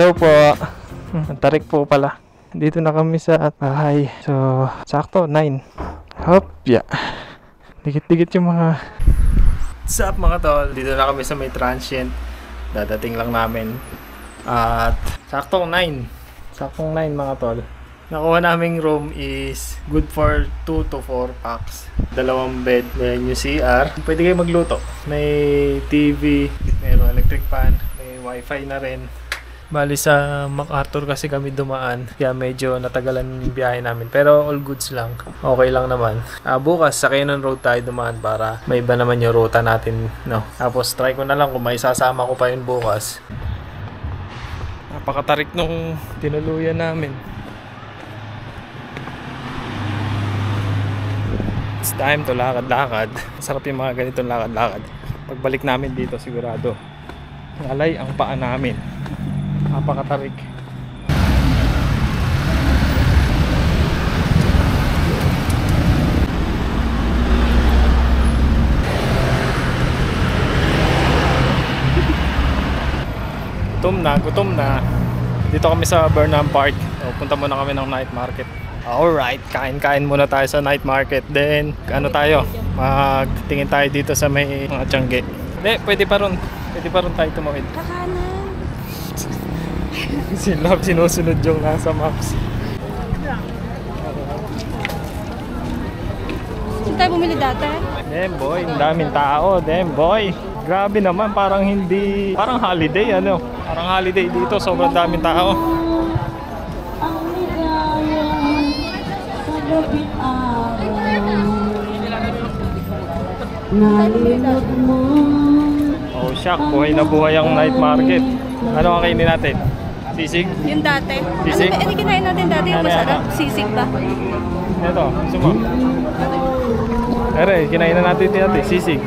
Hello po. Tarik po pala. Dito na kami sa bahay. So, sakto, 9. Hop, yeah. Dikit-dikit yung mga... What's up mga tol? Dito na kami sa may transient. Dadating lang namin. At saktong 9. Saktong 9 mga tol. Nakuha naming room is good for 2 to 4 packs. 2 bed, may yung CR. Pwede kayo magluto. May TV, mayroong electric fan, may wifi na rin. Bali sa MacArthur kasi kami dumaan, kaya medyo natagalan yung biyahe namin. Pero all goods lang, okay lang naman. Bukas sa Cannon Road tayo dumaan para may iba naman yung ruta natin, no? Tapos try ko na lang kung may sasama ko pa yun bukas. Napakatarik nung tinuluyan namin. It's time to lakad-lakad. Masarap yung mga ganitong lakad-lakad. Pagbalik namin dito sigurado alay ang paa namin. Napakatarik. Gutom na. Dito kami sa Burnham Park. Punta muna kami ng night market. Alright, kain-kain muna tayo sa night market. Then, tayo? Magtingin tayo dito sa may mga tiyangge. Hindi, pwede pa ron tayo tumawid. Kakanan. Si Love sinusunod yung nasa maps. Saan tayo bumili dati? Damn boy, ang daming tao. Damn boy. Grabe naman, parang holiday ano. Parang holiday dito, sobrang daming tao. Oh shock, buhay na buhay ang night market. Ano ang kainin natin? Sisig? Yung dati. Sisig? Ano kinain natin dati yung masarap? Sisig ba? Ito, gusto mo? Ere, kinain na natin dati, sisig.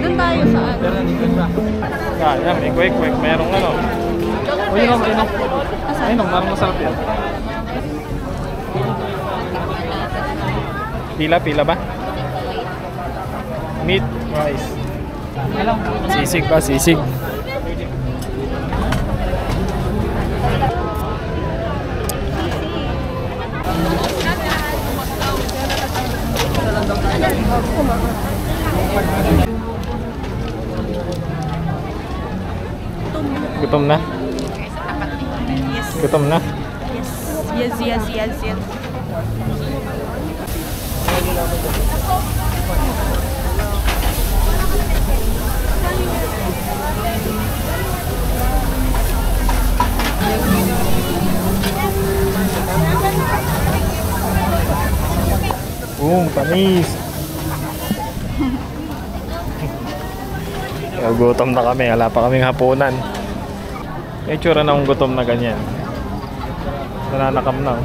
Doon tayo saan? Yan, may kwek-kwek, merong ano. Inom, marang masarap yan. Pila ba? Meat, rice. Sisig ba? Sisig. Gutom na? Yes. Gutom na? Yes. Tamis. Gutom na kami, wala pa kaming hapunan. May tsura na akong gutom na ganyan. Nananakam na.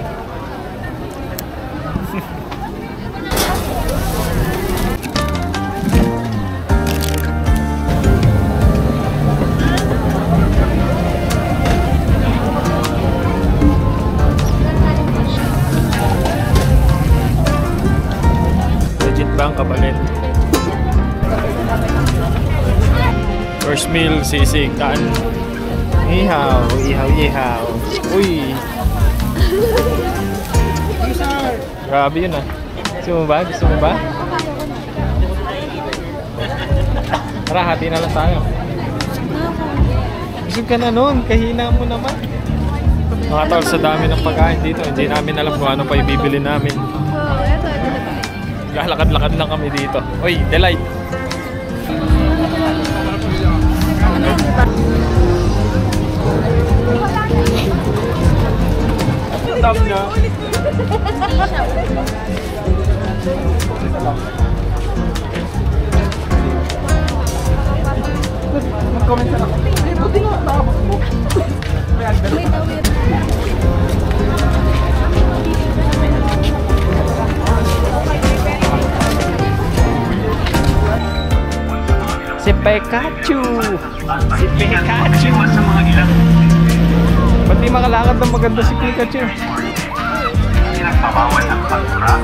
Legit ba ang kabalin? First meal, sisig, kaan. Ihaw. Uy. Grabe yun ah. Gusto mo ba? Tara, hati na lang tayo. Busog ka na nun, kahina mo naman. Mga tol, sa dami ng pagkain dito, hindi namin alam kung ano pa ibibili namin. Ito na tayo. Lalakad-lakad lang kami dito. Uy, Delight. Stop niya. Mag-comment ka na. Buti nga, naabot mo. Wait. Si Pikachu! Ba't di makalakad ng maganda si Pikachu? Pinagpabawal ang pagmura.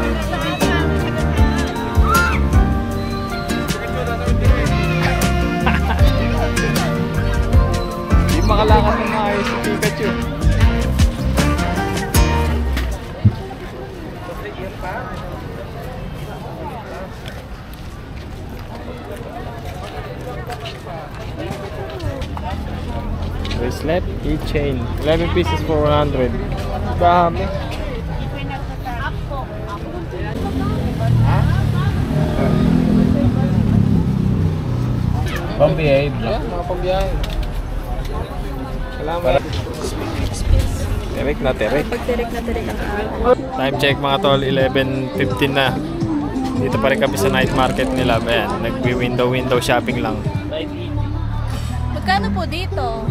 bracelet, keychain. 11 pieces for 100. Dami. Pambiyahe. Mga pambiyahe. Salamat. Tirik na tirik. Pagtirik na tirik ang araw. Time check mga tol, 11:15 na. Dito pa rin kami sa night market nila. Ayan, nagwi-window shopping lang. Magkano po dito?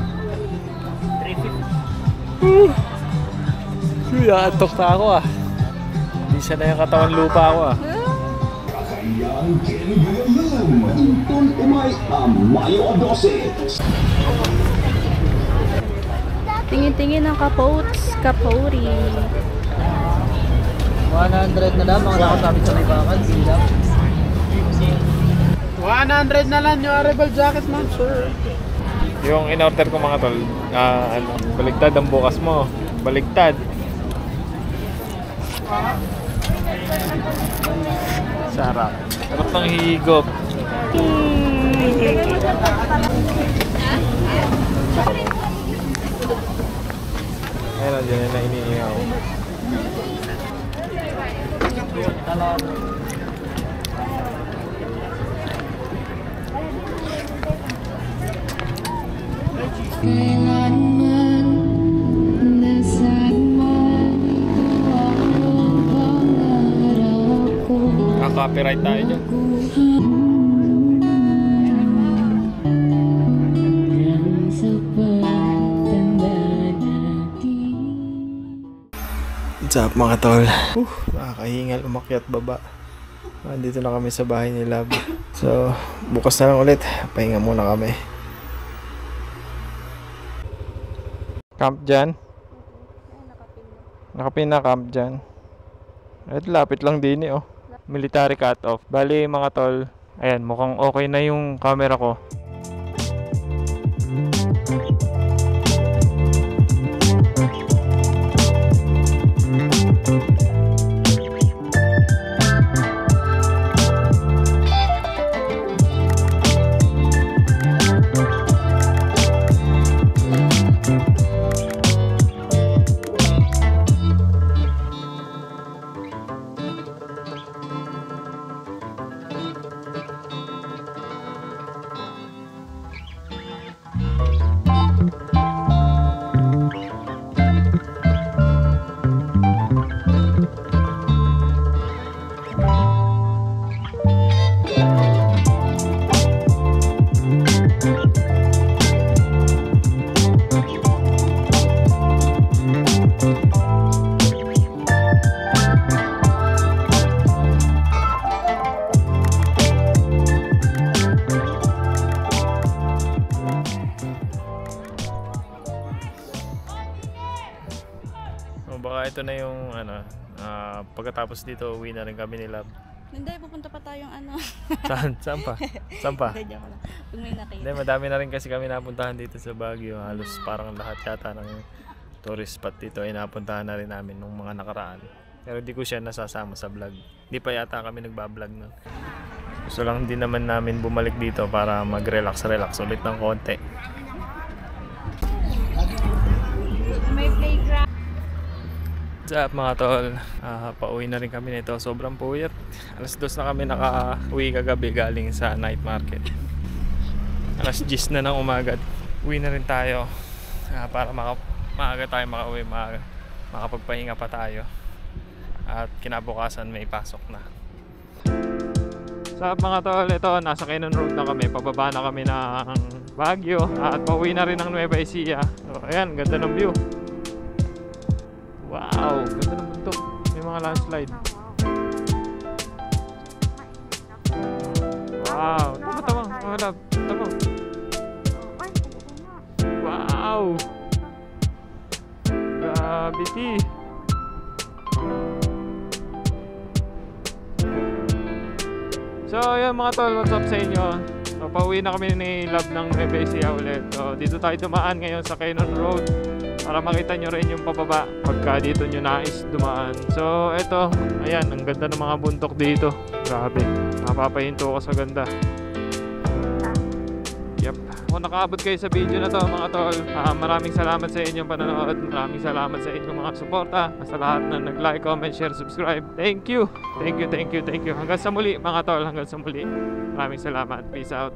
Kuya, antok na ako ah. Hindi siya na yung katawan lupa ako ah. Tingin-tingin ng kapotes, kapori. 100 na lang, mga nakasabit sa may bakal, bilang. 100 na lang yung Rebel Jacket, ma'am, sir. Yung in-order ko mga tol, baligtad ang bukas mo. Baligtad. Sarap. Sarap ng higop. Ayun, dyan na iniingaw. Kailanman nasaan man ang pangarap ko. Copyright tayo dyan. Sa pagtanda natin. What's up mga tol? Nakakahingal, umakyat baba. Nandito na kami sa bahay ni Lab. So, bukas na lang ulit. Pahinga muna kami. Camp dyan? Nakapin na camp dyan. At lapit lang din oh. Military cut-off. Bali mga tol, ayan, mukhang okay na yung camera ko. Baka ito na yung pagkatapos dito uwi na rin kami ni Lab. Hindi, pupunta pa tayong ano. Saan pa? Saan pa? Hindi, joke lang. Pag may nakita. Hindi, madami na rin kasi kami napuntahan dito sa Baguio. Halos parang lahat yata ng tourist spot dito ay napuntahan na rin namin nung mga nakaraan. Pero di ko siya nasasama sa vlog. Di pa yata kami nagbablog nun. Gusto lang din naman namin bumalik dito para mag-relax ulit ng konti. May playground. What's up mga tol? Pauwi na rin kami nito. Sobrang puyat. Alas 2 na kami naka-uwi kagabi galing sa night market. Alas 10 na ng umaga. Uwi na rin tayo para maaga tayo makauwi. Makapagpahinga pa tayo. At kinabukasan may pasok na. What's up mga tol? Ito, nasa Cannon Road na kami. Pababa na kami ng Baguio. At pauwi na rin ng Nueva Ecija. So, ayan, ganda ng view. Wow, ganda ng bundok. May mga landslide. Wow, tama. Malap, tama. Wow. Gravity. So, ayan mga tol, what's up sa inyo? So, pauwi na kami ni Lab ng Nueva Ecija ulit. So, dito tayo dumaan ngayon sa Cannon Road para makita nyo rin yung pababa pagka dito nyo nais dumaan. So eto, ayan, ang ganda ng mga bundok dito. Grabe, mapapahinto ka sa ganda. Yep. kung nakaabot kayo sa video na to mga tol, maraming salamat sa inyong panonood. Maraming salamat sa inyong mga suporta, sa lahat na nag-like, comment, share, subscribe. Thank you. Thank you, thank you, thank you. Hanggang sa muli mga tol, hanggang sa muli. Maraming salamat. Peace out.